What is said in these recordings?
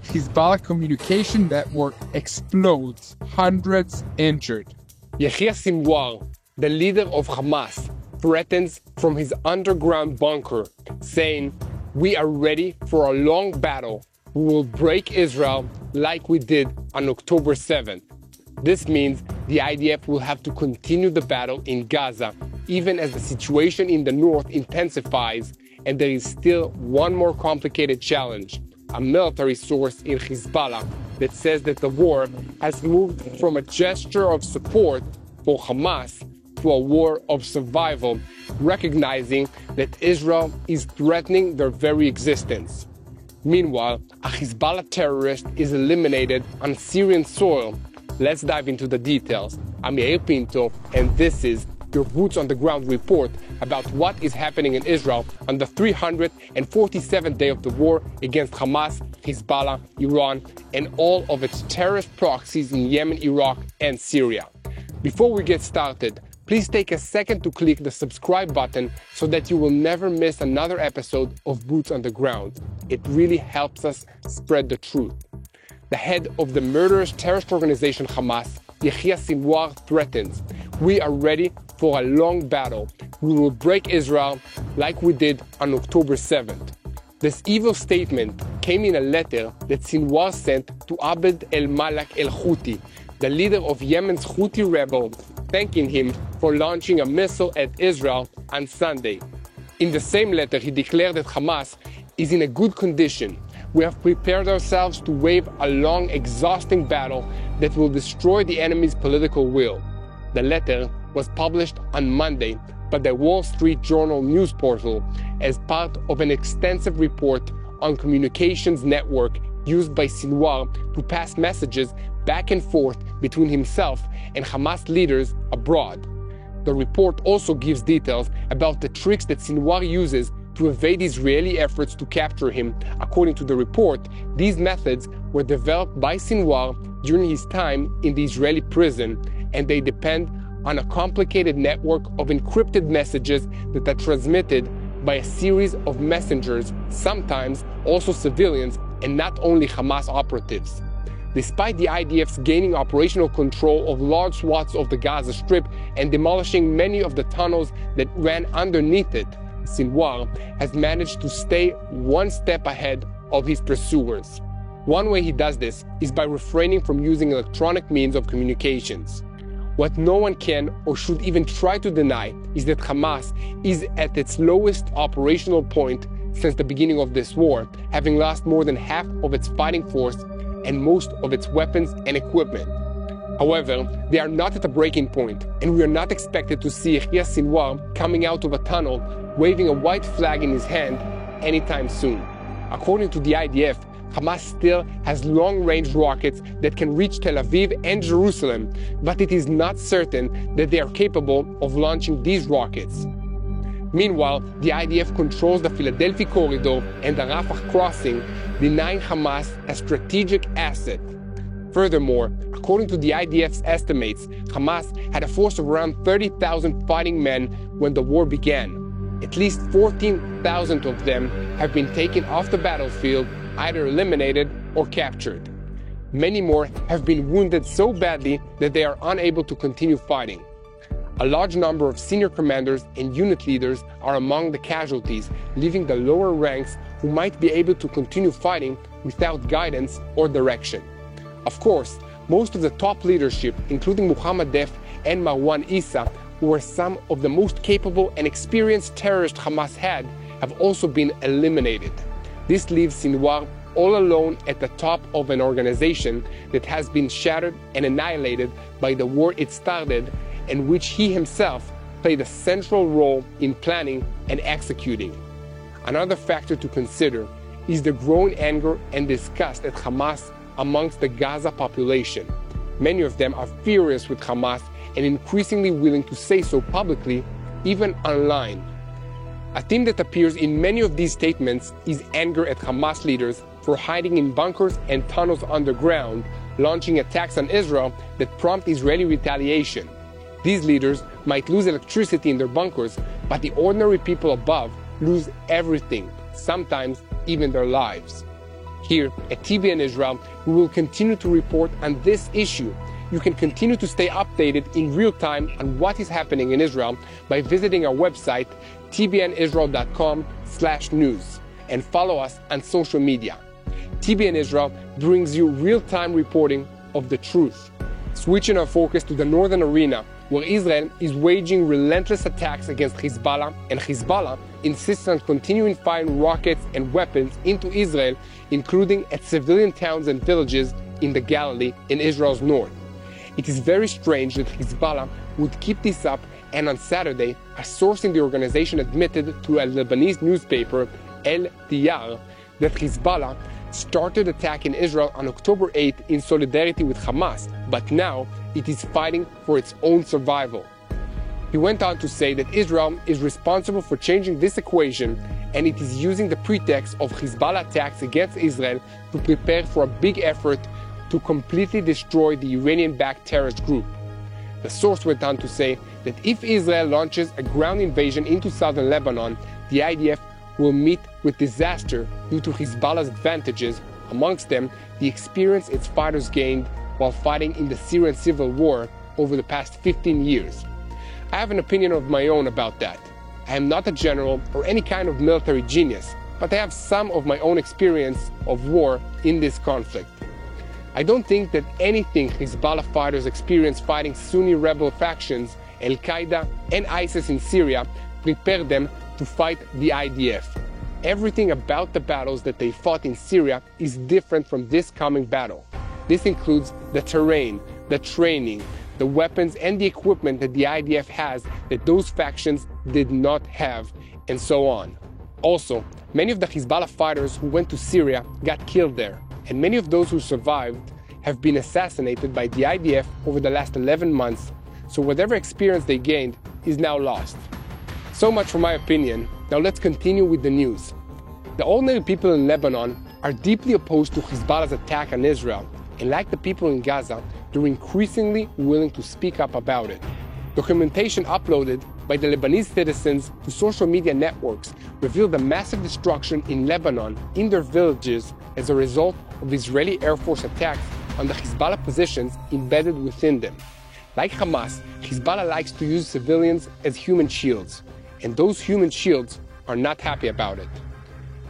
Hezbollah communication network explodes, hundreds injured. Yair Sinwar, the leader of Hamas, threatens from his underground bunker, saying, "We are ready for a long battle. We will break Israel like we did on October 7th. This means the IDF will have to continue the battle in Gaza, even as the situation in the north intensifies, and there is still one more complicated challenge, a military source in Hezbollah that says that the war has moved from a gesture of support for Hamas to a war of survival, recognizing that Israel is threatening their very existence. Meanwhile, a Hezbollah terrorist is eliminated on Syrian soil. Let's dive into the details. I'm Yair Pinto, and this is your Boots on the Ground report about what is happening in Israel on the 347th day of the war against Hamas, Hezbollah, Iran, and all of its terrorist proxies in Yemen, Iraq, and Syria. Before we get started, please take a second to click the subscribe button so that you will never miss another episode of Boots on the Ground. It really helps us spread the truth. The head of the murderous terrorist organization Hamas, Yair Sinwar, threatens, "We are ready for a long battle. We will break Israel like we did on October 7th. This evil statement came in a letter that Sinwar sent to Abd el-Malak el-Houthi, the leader of Yemen's Houthi rebels, thanking him for launching a missile at Israel on Sunday. In the same letter, he declared that Hamas is in a good condition. "We have prepared ourselves to wage a long, exhausting battle that will destroy the enemy's political will." The letter was published on Monday by the Wall Street Journal news portal as part of an extensive report on communications network used by Sinwar to pass messages back and forth between himself and Hamas leaders abroad. The report also gives details about the tricks that Sinwar uses to evade Israeli efforts to capture him. According to the report, these methods were developed by Sinwar during his time in the Israeli prison, and they depend on a complicated network of encrypted messages that are transmitted by a series of messengers, sometimes also civilians, and not only Hamas operatives. Despite the IDF's gaining operational control of large swaths of the Gaza Strip and demolishing many of the tunnels that ran underneath it, Sinwar has managed to stay one step ahead of his pursuers. One way he does this is by refraining from using electronic means of communications. What no one can or should even try to deny is that Hamas is at its lowest operational point since the beginning of this war, having lost more than half of its fighting force and most of its weapons and equipment. However, they are not at a breaking point, and we are not expected to see Yair Sinwar coming out of a tunnel waving a white flag in his hand anytime soon. According to the IDF, Hamas still has long-range rockets that can reach Tel Aviv and Jerusalem, but it is not certain that they are capable of launching these rockets. Meanwhile, the IDF controls the Philadelphia corridor and the Rafah crossing, denying Hamas a strategic asset. Furthermore, according to the IDF's estimates, Hamas had a force of around 30,000 fighting men when the war began. At least 14,000 of them have been taken off the battlefield, either eliminated or captured. Many more have been wounded so badly that they are unable to continue fighting. A large number of senior commanders and unit leaders are among the casualties, leaving the lower ranks who might be able to continue fighting without guidance or direction. Of course, most of the top leadership, including Muhammad Def and Marwan Issa, who were some of the most capable and experienced terrorists Hamas had, have also been eliminated. This leaves Sinwar all alone at the top of an organization that has been shattered and annihilated by the war it started, and which he himself played a central role in planning and executing. Another factor to consider is the growing anger and disgust at Hamas amongst the Gaza population. Many of them are furious with Hamas and increasingly willing to say so publicly, even online. A theme that appears in many of these statements is anger at Hamas leaders for hiding in bunkers and tunnels underground, launching attacks on Israel that prompt Israeli retaliation. These leaders might lose electricity in their bunkers, but the ordinary people above lose everything, sometimes even their lives. Here at TBN Israel, we will continue to report on this issue. You can continue to stay updated in real time on what is happening in Israel by visiting our website, tbnisrael.com/news, and follow us on social media. TBN Israel brings you real-time reporting of the truth. Switching our focus to the northern arena, where Israel is waging relentless attacks against Hezbollah, and Hezbollah insists on continuing firing rockets and weapons into Israel, including at civilian towns and villages in the Galilee in Israel's north. It is very strange that Hezbollah would keep this up, and on Saturday, a source in the organization admitted to a Lebanese newspaper, El Yair, that Hezbollah started attacking Israel on October 8 in solidarity with Hamas, but now it is fighting for its own survival. He went on to say that Israel is responsible for changing this equation, and it is using the pretext of Hezbollah attacks against Israel to prepare for a big effort to completely destroy the Iranian-backed terrorist group. The source went on to say that if Israel launches a ground invasion into southern Lebanon, the IDF will meet with disaster due to Hezbollah's advantages, amongst them the experience its fighters gained while fighting in the Syrian civil war over the past 15 years. I have an opinion of my own about that. I am not a general or any kind of military genius, but I have some of my own experience of war in this conflict. I don't think that anything Hezbollah fighters experience fighting Sunni rebel factions, Al-Qaeda and ISIS in Syria, prepared them to fight the IDF. Everything about the battles that they fought in Syria is different from this coming battle. This includes the terrain, the training, the weapons and the equipment that the IDF has that those factions did not have, and so on. Also, many of the Hezbollah fighters who went to Syria got killed there, and many of those who survived have been assassinated by the IDF over the last 11 months, so whatever experience they gained is now lost. So much for my opinion. Now let's continue with the news. The ordinary people in Lebanon are deeply opposed to Hezbollah's attack on Israel, and like the people in Gaza, they're increasingly willing to speak up about it. Documentation uploaded by the Lebanese citizens to social media networks revealed the massive destruction in Lebanon in their villages as a result of Israeli Air Force attacks on the Hezbollah positions embedded within them. Like Hamas, Hezbollah likes to use civilians as human shields, and those human shields are not happy about it.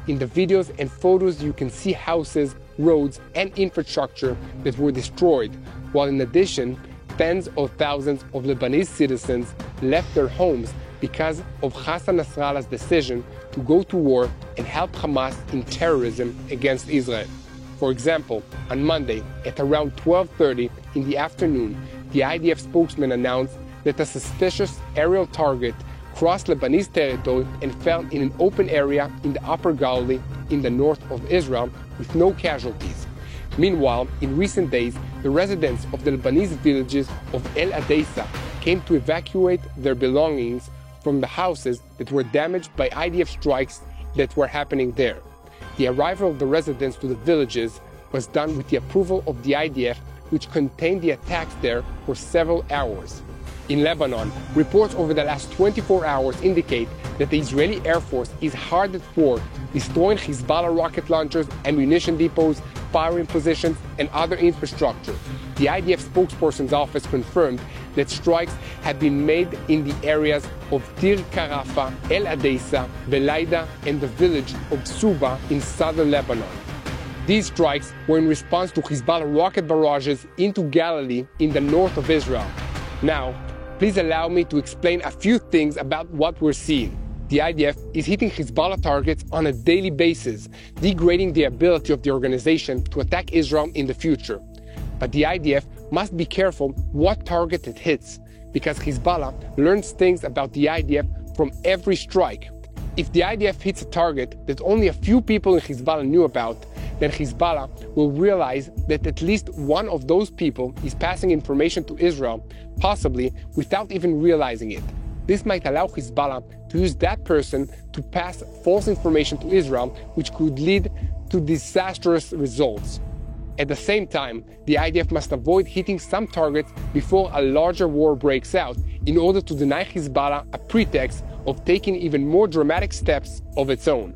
In the videos and photos you can see houses, roads and infrastructure that were destroyed, while in addition, tens of thousands of Lebanese citizens left their homes because of Hassan Nasrallah's decision to go to war and help Hamas in terrorism against Israel. For example, on Monday at around 12:30 in the afternoon, the IDF spokesman announced that a suspicious aerial target crossed Lebanese territory and fell in an open area in the Upper Galilee in the north of Israel with no casualties. Meanwhile, in recent days, the residents of the Lebanese villages of El Adesa came to evacuate their belongings from the houses that were damaged by IDF strikes that were happening there. The arrival of the residents to the villages was done with the approval of the IDF, which contained the attacks there for several hours. In Lebanon, reports over the last 24 hours indicate that the Israeli Air Force is hard at work, destroying Hezbollah rocket launchers, ammunition depots, firing positions, and other infrastructure. The IDF spokesperson's office confirmed that strikes had been made in the areas of Tir Karafa, El Adesa, Belaida, and the village of Suba in southern Lebanon. These strikes were in response to Hezbollah rocket barrages into Galilee in the north of Israel. Now, please allow me to explain a few things about what we're seeing. The IDF is hitting Hezbollah targets on a daily basis, degrading the ability of the organization to attack Israel in the future. But the IDF must be careful what target it hits, because Hezbollah learns things about the IDF from every strike. If the IDF hits a target that only a few people in Hezbollah knew about, then Hezbollah will realize that at least one of those people is passing information to Israel, possibly without even realizing it. This might allow Hezbollah to use that person to pass false information to Israel, which could lead to disastrous results. At the same time, the IDF must avoid hitting some targets before a larger war breaks out in order to deny Hezbollah a pretext of taking even more dramatic steps of its own.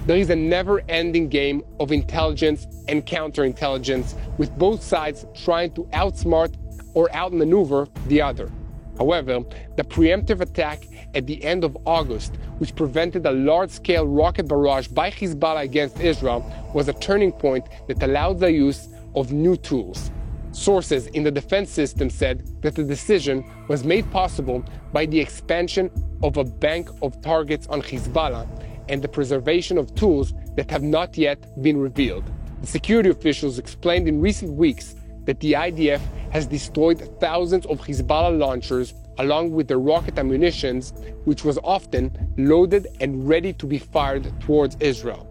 there is a never-ending game of intelligence and counterintelligence, with both sides trying to outsmart or outmaneuver the other. However, the preemptive attack at the end of August, which prevented a large-scale rocket barrage by Hezbollah against Israel, was a turning point that allowed the use of new tools. Sources in the defense system said that the decision was made possible by the expansion of a bank of targets on Hezbollah and the preservation of tools that have not yet been revealed. The security officials explained in recent weeks that the IDF has destroyed thousands of Hezbollah launchers along with their rocket ammunitions, which was often loaded and ready to be fired towards Israel.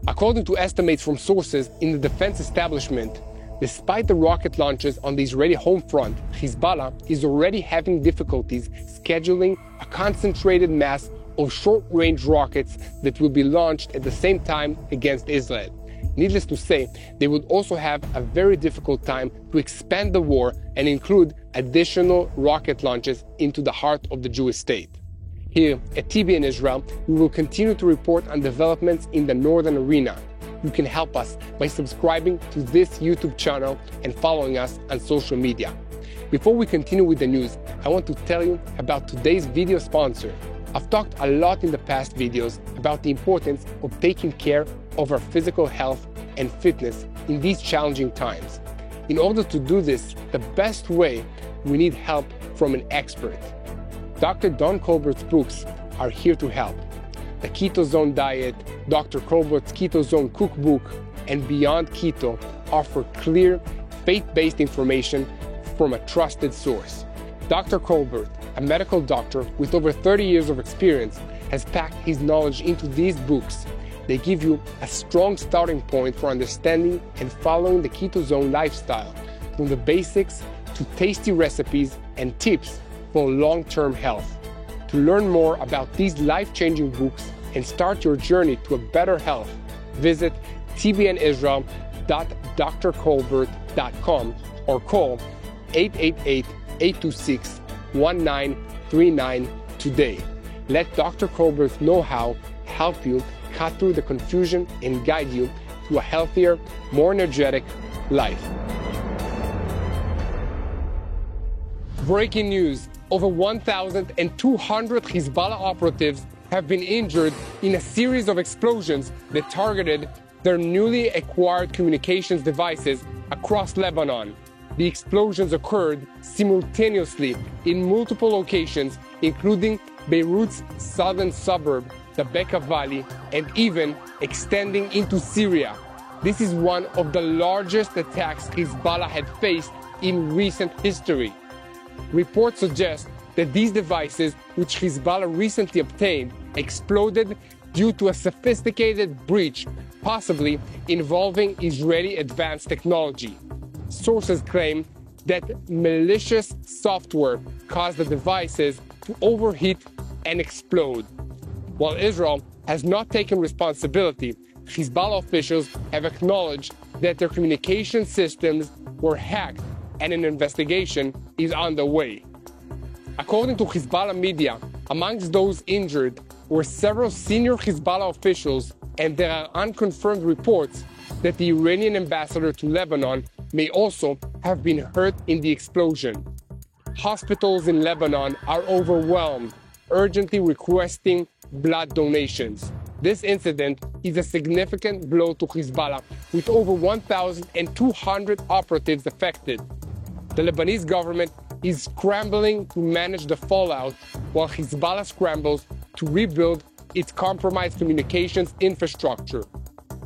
According to estimates from sources in the defense establishment, despite the rocket launches on the Israeli home front, Hezbollah is already having difficulties scheduling a concentrated mass of short-range rockets that will be launched at the same time against Israel. Needless to say, they would also have a very difficult time to expand the war and include additional rocket launches into the heart of the Jewish state. Here at TBN Israel, we will continue to report on developments in the northern arena. You can help us by subscribing to this YouTube channel and following us on social media. Before we continue with the news, I want to tell you about today's video sponsor. I've talked a lot in the past videos about the importance of taking care of our physical health and fitness in these challenging times. In order to do this the best way, we need help from an expert. Dr. Don Colbert's books are here to help. The Keto Zone Diet, Dr. Colbert's Keto Zone Cookbook, and Beyond Keto offer clear, faith-based information from a trusted source. Dr. Colbert, a medical doctor with over 30 years of experience, has packed his knowledge into these books. They give you a strong starting point for understanding and following the Keto Zone lifestyle, from the basics to tasty recipes and tips for long-term health. To learn more about these life-changing books and start your journey to a better health, visit tbnisrael.drcolbert.com or call 888-826-1939 today. Let Dr. Colbert's know-how help you cut through the confusion and guide you to a healthier, more energetic life. Breaking news. Over 1,200 Hezbollah operatives have been injured in a series of explosions that targeted their newly acquired communications devices across Lebanon. The explosions occurred simultaneously in multiple locations, including Beirut's southern suburb, the Bekaa Valley, and even extending into Syria. This is one of the largest attacks Hezbollah had faced in recent history. Reports suggest that these devices, which Hezbollah recently obtained, exploded due to a sophisticated breach, possibly involving Israeli advanced technology. Sources claim that malicious software caused the devices to overheat and explode. While Israel has not taken responsibility, Hezbollah officials have acknowledged that their communication systems were hacked and an investigation is underway. According to Hezbollah media, amongst those injured were several senior Hezbollah officials, and there are unconfirmed reports that the Iranian ambassador to Lebanon may also have been hurt in the explosion. Hospitals in Lebanon are overwhelmed, urgently requesting blood donations. This incident is a significant blow to Hezbollah, with over 1,200 operatives affected. The Lebanese government is scrambling to manage the fallout, while Hezbollah scrambles to rebuild its compromised communications infrastructure.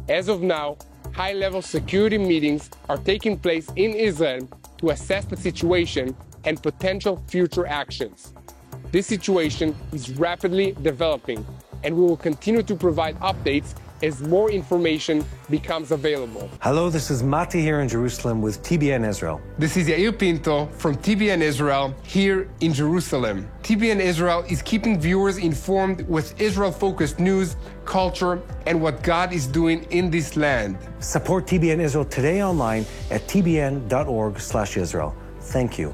As of now, high-level security meetings are taking place in Israel to assess the situation and potential future actions. This situation is rapidly developing, and we will continue to provide updates as more information becomes available. Hello, this is Mati here in Jerusalem with TBN Israel. This is Yair Pinto from TBN Israel here in Jerusalem. TBN Israel is keeping viewers informed with Israel-focused news, culture, and what God is doing in this land. Support TBN Israel today online at tbn.org/Israel. Thank you.